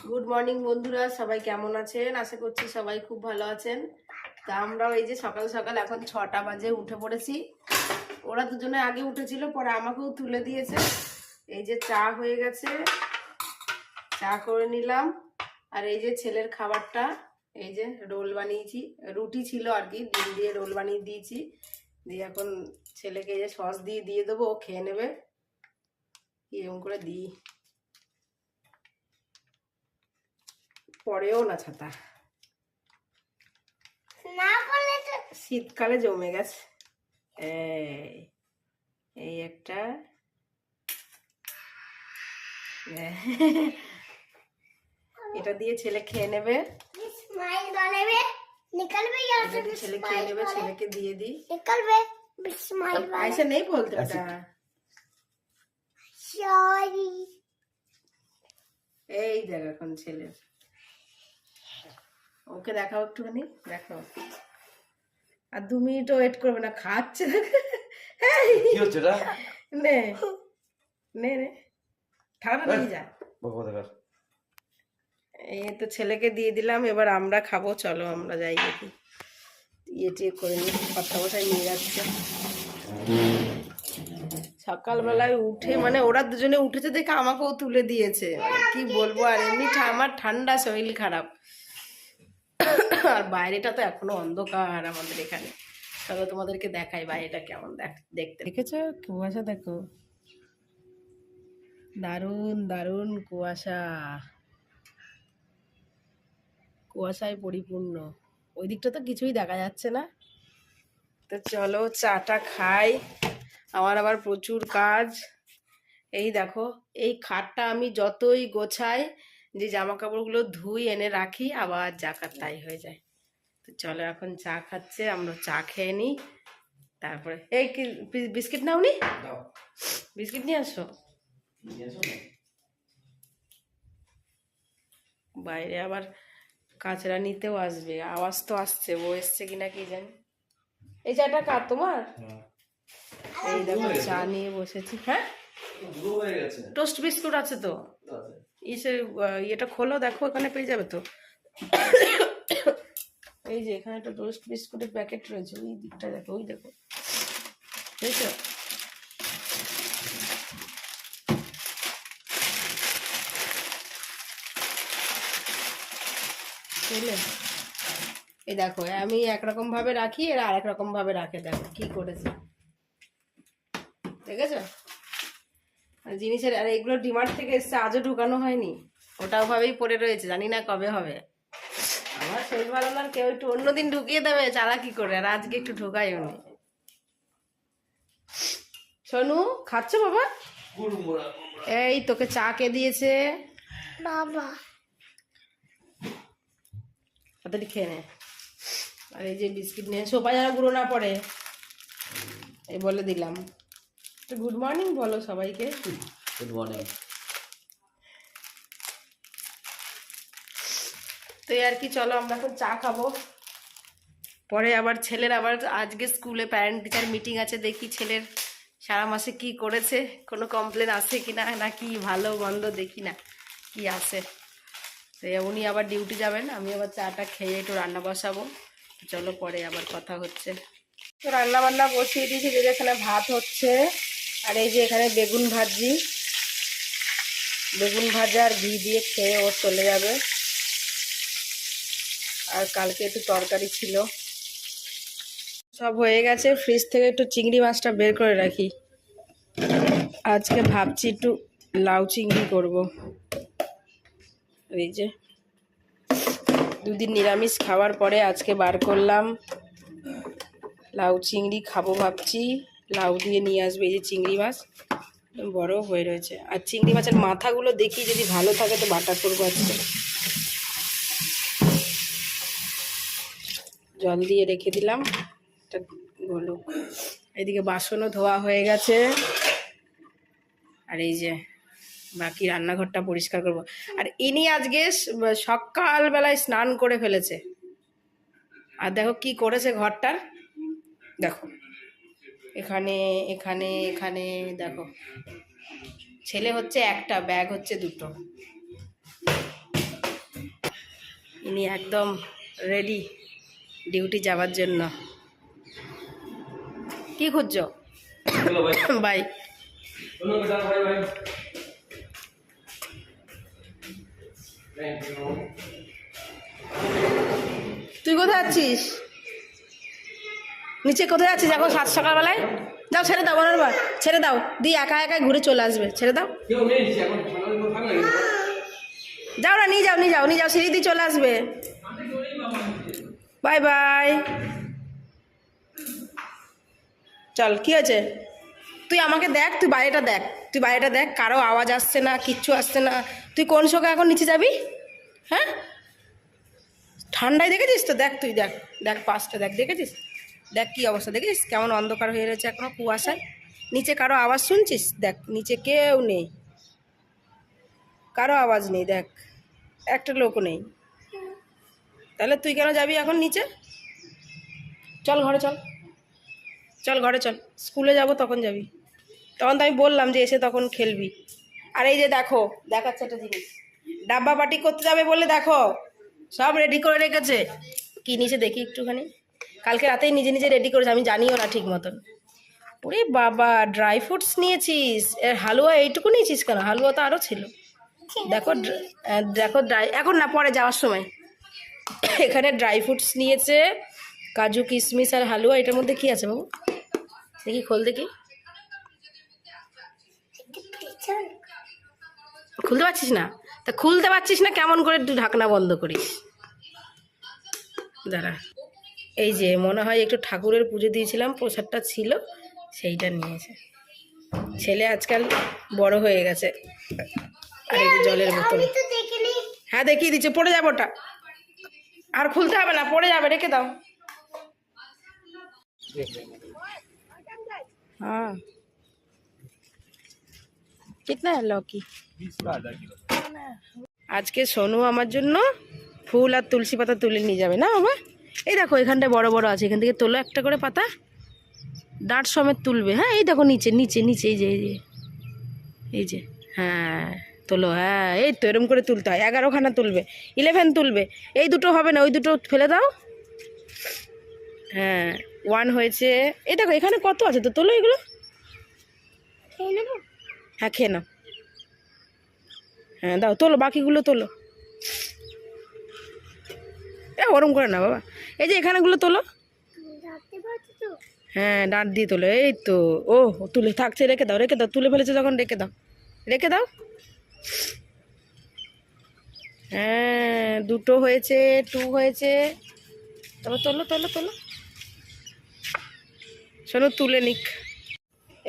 Good morning বন্ধুরা, সবাই কেমন আছেন? আশা করছি সবাই খুব ভালো আছেন। তা আমরাও এই যে সকাল সকাল এখন 6টা বাজে উঠে পড়েছি। ওরা দুজনে আগে উঠেছিল, পরে আমাকেও তুলে দিয়েছে। এই যে চা হয়ে গেছে, চা করে নিলাম। আর এই যে ছেলের খাবারটা, এই যে রোল বানিয়েছি, রুটি ছিল আর কি, ডিম দিয়ে রোল বানিয়ে দিয়েছি। দিয়ে এখন ছেলেকে এই যে সস দিয়ে দিয়ে দেবো, ও খেয়ে নেবে। এরকম করে দিই, পরেও না ছাতা, শীতকালে জমে গেছে। এই একটা এটা দিয়ে ছেলে খেয়ে নেবে, ছেলে খেয়ে নেবে, ছেলেকে দিয়ে দিই। ऐसे नहीं बोलते बेटा। এই দেখ এখন ছেলে, ওকে দেখাও একটুখানি, দেখাও। আর 2 মিনিটও ওয়েট করবে না, খাচ্ছে। কি হচ্ছে এটা? নে নে নে, ঠান্ডা নিয়ে যা। এই তো ছেলেকে দিয়ে দিলাম, এবার আমরা খাবো। চলো আমরা যাই দেখি, টিয়ে করে নিই। কথা বসায় নিয়ে যাচ্ছে সকালবেলায় উঠে, মানে ওরা দুজনে উঠেছে দেখে আমাকেও তুলে দিয়েছে। কি বলবো, আর এমনি আমার ঠান্ডা, শরীর খারাপ। আর বাইরেটা তো এখনো অন্ধকার আমাদের এখানে। চলো তোমাদেরকে দেখাই বাইরেটা কেমন দেখতে। দেখেছো কুয়াশা? দেখো, দারুণ দারুণ কুয়াশা, কুয়াশায় পরিপূর্ণ। ওই দিকটা তো কিছুই দেখা যাচ্ছে না। তো চলো চাটা খাই, আমার আবার প্রচুর কাজ। এই দেখো, এই খাটটা আমি যতই গোছাই, যে জামা কাপড়গুলো ধুই এনে রাখি, আবার জাকার তাই হয়ে যায়। তো চলো এখন চা খাচ্ছে, আমরা চা খেয়ে নিই। তারপরে এই কি বিস্কিট নাওনি? বিস্কিট নিয়ে আসো। বাইরে আবার কাচরা নিতেও আসবে, আওয়াজ তো আসছে, ও এসছে কিনা কি জানি। এই চাটা কার, তোমার? এই দেখো চা নিয়ে বসেছি। হ্যাঁ, টোস্ট বিস্কুট আছে তো, এটা খোলো, দেখো এখানে পেয়ে যাবে তো। এই যে এখানে একটা টোস্ট বিস্কুটের প্যাকেট রয়েছে, ওই দিকটা দেখো, ওই দেখো, বুঝেছো? বুঝলে? এই দেখো, আমি একরকম ভাবে রাখি, এরা আরেক রকম ভাবে রাখে। দেখো কি করেছে, দেখেছো? জিনিসের, আর এগুলো ডিমার্ট থেকে এসছে, আজও ঢুকানো হয়নি, ওটাও ভাবেই পড়ে রয়েছে, জানি না কবে হবে। আমার শরীর ভালো না, কেউ একটু অন্যদিন ঢুকিয়ে দেবে চালাকি করে, আর আজকে একটু ঢুকাই উনি। সোনু খাচ্ছ বাবা? এই তোকে চা কে দিয়েছে? বাবা। তাড়াতাড়ি খেয়ে নে। আর এই যে বিস্কিট নিয়ে, সোপা যেন গুঁড়ো না পড়ে, এই বলে দিলাম। গুড মর্নিং বলো সবাইকে। Good morning. তো আর কি, চলো আমরা এখন চা খাবো। পরে আবার ছেলের, আবার আজকে স্কুলে প্যারেন্ট টিচার মিটিং আছে, দেখি ছেলের সারা মাসে কি করেছে, কোনো কমপ্লেন আছে কিনা, নাকি ভালো মন্দ দেখি না কি আছে। তো উনি আবার ডিউটি যাবেন, আমি আবার চাটা খেয়ে একটু রান্না বসাবো। চলো পরে আবার কথা হচ্ছে। তো রান্না বান্না বসিয়ে দিয়েছি, যে এখানে ভাত হচ্ছে, আর এই যে এখানে বেগুন ভাজি, বেগুন ভাজা আর ঘি দিয়ে খেয়ে ও চলে যাবে। আর কালকে একটু তরকারি ছিল, সব হয়ে গেছে। ফ্রিজ থেকে একটু চিংড়ি মাছটা বের করে রাখি, আজকে ভাবছি একটু লাউ চিংড়ি করব। এই যে 2 দিন নিরামিষ খাওয়ার পরে আজকে বার করলাম, লাউ চিংড়ি খাবো ভাবছি। লাউ দিয়ে নিয়ে আসবে, এই যে চিংড়ি মাছ বড় হয়ে রয়েছে, আর চিংড়ি মাছের মাথাগুলো দেখি যদি ভালো থাকে তো বাটা করবো আজকে। জল দিয়ে রেখে দিলাম, এটা গলুক। এদিকে বাসনও ধোয়া হয়ে গেছে, আর এই যে বাকি রান্নাঘরটা পরিষ্কার করব। আর ইনি আজকে সকালবেলায় স্নান করে ফেলেছে, আর দেখো কি করেছে ঘরটার, দেখো এখানে এখানে এখানে, দেখো ছেলে হচ্ছে একটা, ব্যাগ হচ্ছে 2টো। ইনি একদম রেডি ডিউটি যাওয়ার জন্য। কি খুঁজছো? বাই। তুই কোথায় আছিস? নিচে কোথায় আছিস এখন সাত সকালবেলায়? যাও ছেড়ে দাও, মনের বার ছেড়ে দাও, দিয়ে একা একাই ঘুরে চলে আসবে, ছেড়ে দাও। যাও না, নিয়ে যাও নিয়ে যাও নিয়ে যাও, সিঁড়ি দিয়ে চলে আসবে। Bye bye. চল, কি আছে? তুই আমাকে দেখ, তুই বাইরেটা দেখ, তুই বাইরেটা দেখ, কারো আওয়াজ আসছে না, কিচ্ছু আসছে না। তুই কোন শোকে এখন নিচে যাবি? হ্যাঁ, ঠান্ডায় দেখেছিস তো? দেখ, তুই দেখ, দেখ পাশটা দেখ, দেখেছিস? দেখ কি অবস্থা, দেখেছিস কেমন অন্ধকার হয়ে রয়েছে এখনো কুয়াশায়। নিচে কারো আওয়াজ শুনছিস? দেখ নিচে কেউ নেই, কারো আওয়াজ নেই, দেখ একটা লোকও নেই। তাহলে তুই কেন যাবি এখন নিচে? চল ঘরে চল, চল ঘরে চল, স্কুলে যাব তখন যাবি। তখন তো আমি বললাম যে এসে তখন খেলবি। আর এই যে দেখো, দেখাচ্ছে একটা জিনিস, ডাব্বা পার্টি করতে যাবে বলে দেখো সব রেডি করে রেখেছে। কি নিচে দেখি একটুখানি, কালকে রাতেই নিজে নিজে রেডি করেছে, আমি জানিও না ঠিক মতন। ওরে বাবা, ড্রাই ফ্রুটস নিয়েছিস? এর হালুয়া এইটুকু নিয়েছিস কেন? হালুয়া তো আরও ছিল। দেখো দেখো, ড্রাই এখন না, পরে যাওয়ার সময়। এখানে ড্রাই ফ্রুটস নিয়েছে, কাজু কিশমিশ আর হালুয়া। এটার মধ্যে কি আছে বাবু? দেখি, খোল দেখি। খুলতে পারছিস না? তা খুলতে পারছিস না কেমন করে তুই ঢাকনা বন্ধ করিস? দাঁড়া, এই যে মনে হয় একটু ঠাকুরের পুজো দিয়েছিলাম, প্রসাদটা ছিল, সেইটা নিয়েছে। ছেলে আজকাল বড় হয়ে গেছে। আর এই যে জলের বোতল। হ্যাঁ দেখিয়ে দিচ্ছে, পড়ে যাবে ওটা। আর খুলতে হবে না, পড়ে যাবে, রেখে দাও। हाँ, कितना है लौकी? আজকে সোনু আমার জন্য ফুল আর তুলসী পাতা তুলে নিয়ে যাবে না বাবা? এই দেখো এখানটায় বড় বড় আছে, এখান থেকে তোলো একটা করে পাতা, ডাঁট সমেত তুলবে। হ্যাঁ, এই দেখো নিচে নিচে নিচে, এই যে এই যে এই যে, হ্যাঁ তোলো, হ্যাঁ এই তো এরম করে তুলতে হয়। 11খানা তুলবে, 11 তুলবে। এই দুটো হবে না, ওই দুটো ফেলে দাও। হ্যাঁ 1 হয়েছে। এই দেখো এখানে কত আছে, তো তোলো এগুলো। হ্যাঁ খেয়ে নাও, হ্যাঁ দাও, তোলো বাকিগুলো তোলো। ওরম করে না বাবা, এই যে এখানেগুলো তোলো। হ্যাঁ ডাঁট দিয়ে তোলো, এই তো। ও তুলে থাকছে, রেখে দাও রেখে দাও, তুলে ফেলেছে যখন রেখে দাও, রেখে দাও। হ্যাঁ 2 হয়েছে, 2 হয়েছে। তবে তোলো তোলো তোলো, সোনু তুলে নিক।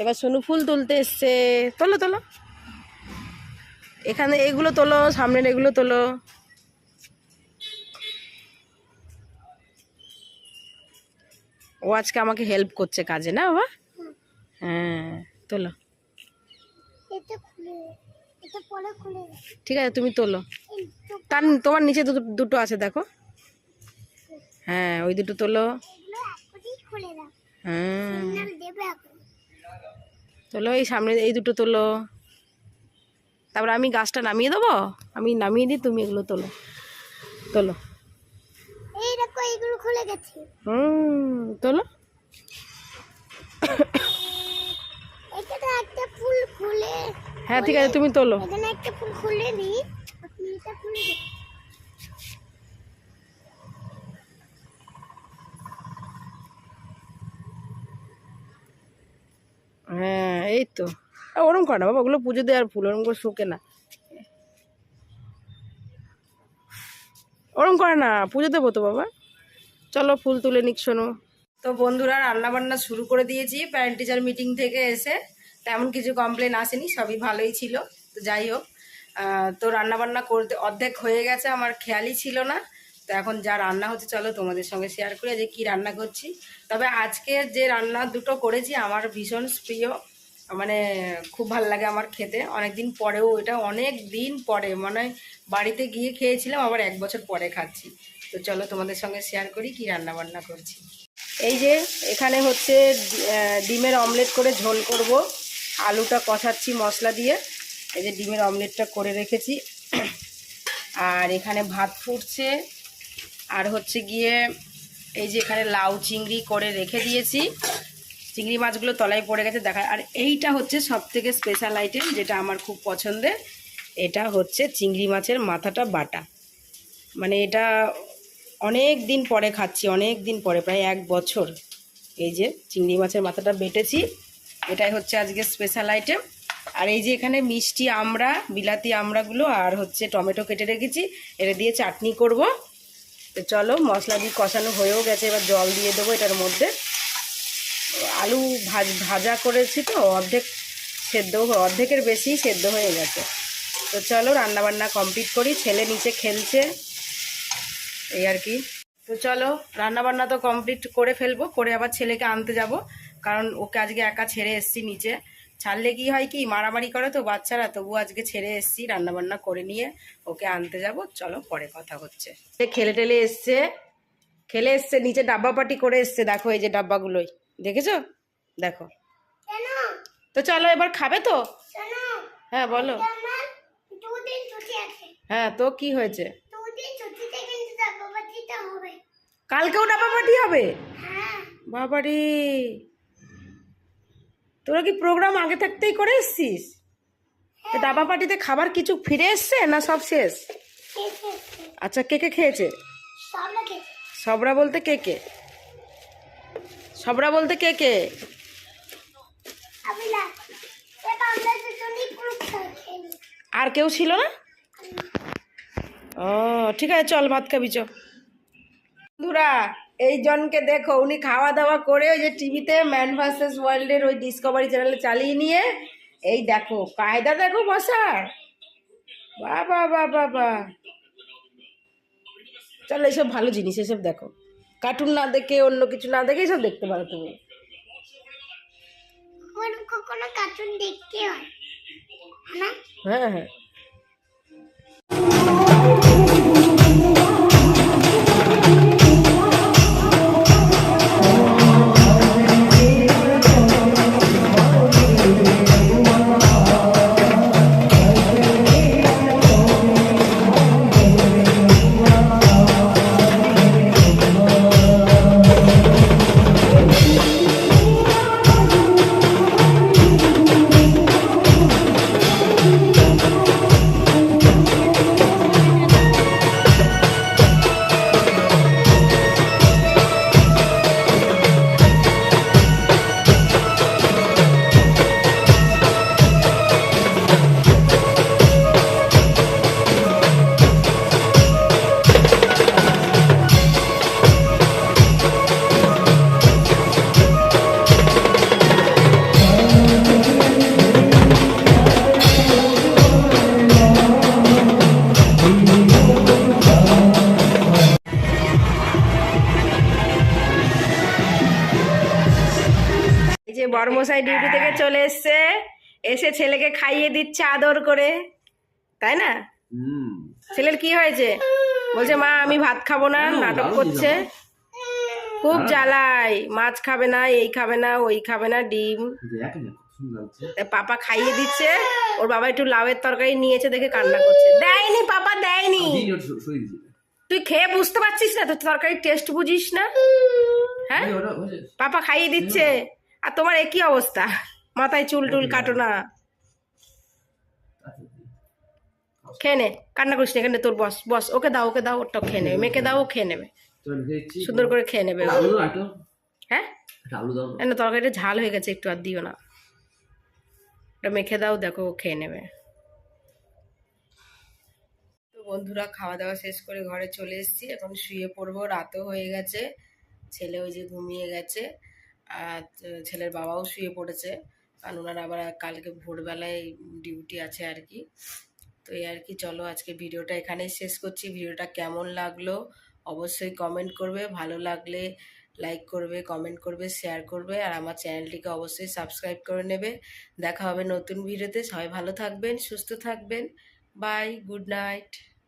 এবার সোনু ফুল তুলতে এসছে, তোলো তোলো। এখানে এইগুলো তোলো, সামনের এগুলো তোলো। ও আজকে আমাকে হেল্প করছে কাজে, না বাবা? হ্যাঁ তোলো, ঠিক আছে তুমি তোলো। তার তোমার নিচে দুটো আছে দেখো, হ্যাঁ ওই দুটো তোলো। হ্যাঁ তোলো, এই সামনে এই দুটো তোলো। তারপর আমি গাছটা নামিয়ে দেবো, আমি নামিয়ে দিই, তুমি এগুলো তোলো তোলো। তোলো। হ্যাঁ ঠিক আছে তুমি তোলো। হ্যাঁ এই তো, ওরম করে না বাবা, ওগুলো পুজো দেওয়ার ফুল, ওরম করে শোকে না, ওরম করে না, পুজো দেবো তো বাবা। চলো ফুল তুলে নিক শোনো। তো বন্ধুরা রান্না বান্না শুরু করে দিয়েছি, প্যারেন্ট টিচার মিটিং থেকে এসে। তেমন কিছু কমপ্লেন আসেনি, সবই ভালোই ছিল। তো যাই হোক, তো রান্না বান্না করতে অর্ধেক হয়ে গেছে, আমার খেয়ালই ছিল না। তো এখন যা রান্না হচ্ছে চলো তোমাদের সঙ্গে শেয়ার করি যে কি রান্না করছি। তবে আজকে যে রান্না দুটো করেছি আমার ভীষণ প্রিয়, মানে খুব ভাল লাগে আমার খেতে। অনেক দিন পরেও, এটা অনেক দিন পরে, মানে বাড়িতে গিয়ে খেয়েছিলাম, আবার 1 বছর পরে খাচ্ছি। তো চলো তোমাদের সঙ্গে শেয়ার করি কি রান্না বান্না করছি। এই যে এখানে হচ্ছে ডিমের অমলেট করে ঝোল করব, আলুটা কষাচ্ছি মশলা দিয়ে। এই যে ডিমের অমলেটটা করে রেখেছি। আর এখানে ভাত ফুটছে, আর হচ্ছে গিয়ে এই যে এখানে লাউ চিংড়ি করে রেখে দিয়েছি, চিংড়ি মাছগুলো তলায় পড়ে গেছে দেখা। আর এইটা হচ্ছে সব থেকে স্পেশাল আইটেম, যেটা আমার খুব পছন্দের। এটা হচ্ছে চিংড়ি মাছের মাথাটা বাটা, মানে এটা অনেক দিন পরে খাচ্ছি, অনেক দিন পরে, প্রায় 1 বছর। এই যে চিংড়ি মাছের মাথাটা বেটেছি, এটাই হচ্ছে আজকে স্পেশাল আইটেম। আর এই যে এখানে মিষ্টি আমড়া, বিলাতি আমড়াগুলো আর হচ্ছে টমেটো কেটে রেখেছি, এটা দিয়ে চাটনি করব। তো চলো, মশলা দিয়ে কষানো হয়েও গেছে, এবার জল দিয়ে দেবো এটার মধ্যে। আলু ভাজা করেছি তো, অর্ধেক সেদ্ধ, অর্ধেকের বেশি সেদ্ধ হয়ে গেছে। তো চলো রান্নাবান্না কমপ্লিট করি, ছেলে নিচে খেলছে এই আর কি। তো চলো রান্নাবান্না তো কমপ্লিট করে ফেলবো, করে আবার ছেলেকে আনতে যাব, কারণ ওকে আজকে একা ছেড়ে এসছি নিচে। ছাড়লে কি হয় কি, মারামারি করে তো বাচ্চারা, তবু আজকে ছেড়ে এসছি, রান্নাবান্না করে নিয়ে ওকে আনতে যাব। চলো পরে কথা হচ্ছে। খেলে টেলে এসছে, খেলে এসছে, নিচে ডাব্বা পাটি করে এসছে, দেখো এই যে ডাব্বাগুলোই, দেখেছো, দেখো। তো চলো এবার খাবে তো? হ্যাঁ বলো। হ্যাঁ তো কি হয়েছে? কালকেও ডাব্বা পাটি হবে? বাবারে, তোরা কি প্রোগ্রাম আগে থাকতেই করে এসছিস? ডাব্বা পাটিতে খাবার কিছু ফিরে এসছে না সব শেষ? আচ্ছা, কে কে খেয়েছে? সবরা বলতে কে কে? সবরা বলতে কে কে? আর কেউ ছিল না? ও ঠিক আছে, চল ভাত খাবি চ। বন্ধুরা, এই জনকে দেখো, উনি খাওয়া দাওয়া করে ওই যে টিভিতে ম্যান ভার্সেস ওয়ার্ল্ডের ওই ডিসকভারি চ্যানেলে চালিয়ে নিয়ে এই দেখো কায়দা, দেখো বসার, বাবা বাবা বা। চলো এইসব ভালো জিনিস, এসব দেখো, কার্টুন না দেখে, অন্য কিছু না দেখে এসব দেখতে পারো তুমি। কোনো কার্টুন দেখতে হয় না? হ্যাঁ হ্যাঁ। এই যে বড়মশাই ডিউটি থেকে চলে এসছে, এসে ছেলেকে খাইয়ে দিচ্ছে আদর করে, তাই না? ছেলের কি হয়েছে? বলছে মা আমি ভাত খাবো না, নাটক করছে, খুব জ্বালাই, মাছ খাবে না, এই খাবে না, ওই খাবে না, ডিম। পাপা খাইয়ে দিচ্ছে, ওর বাবা একটু লাউয়ের তরকারি নিয়েছে দেখে কান্না করছে। দেয়নি পাপা, দেয়নি। তুই খেয়ে বুঝতে পারছিস না? তুই তরকারির টেস্ট বুঝিস না? হ্যাঁ, পাপা খাইয়ে দিচ্ছে, আর তোমার একই অবস্থা, মাথায় চুল টুল কাটো না। খেয়ে নে, কান্না করিস না, এখানে তোর বস, বস, ওকে দাও, ওকে দাও, ওটা খেয়ে নেবে, মেয়েকে দাও, ও খেয়ে নেবে, সুন্দর করে খেয়ে নেবে। হ্যাঁ না, তরকারিটা ঝাল হয়ে গেছে, একটু আর দিও না, ওটা মেখে দাও, দেখো ও খেয়ে নেবে। তো বন্ধুরা, খাওয়া দাওয়া শেষ করে ঘরে চলে এসেছি, এখন শুয়ে পড়বো, রাতও হয়ে গেছে, ছেলে ওই যে ঘুমিয়ে গেছে, আর ছেলের বাবাও শুয়ে পড়েছে, কারণ ওনার আবার কালকে ভোরবেলায় ডিউটি আছে আর কি। তো এই আর কি, চলো আজকে ভিডিওটা এখানেই শেষ করছি। ভিডিওটা কেমন লাগলো অবশ্যই কমেন্ট করবে, ভালো লাগলে লাইক করবে, কমেন্ট করবে, শেয়ার করবে, আর আমার চ্যানেলটিকে অবশ্যই সাবস্ক্রাইব করে নেবে। দেখা হবে নতুন ভিডিওতে, সবাই ভালো থাকবেন, সুস্থ থাকবেন, বাই, গুড নাইট।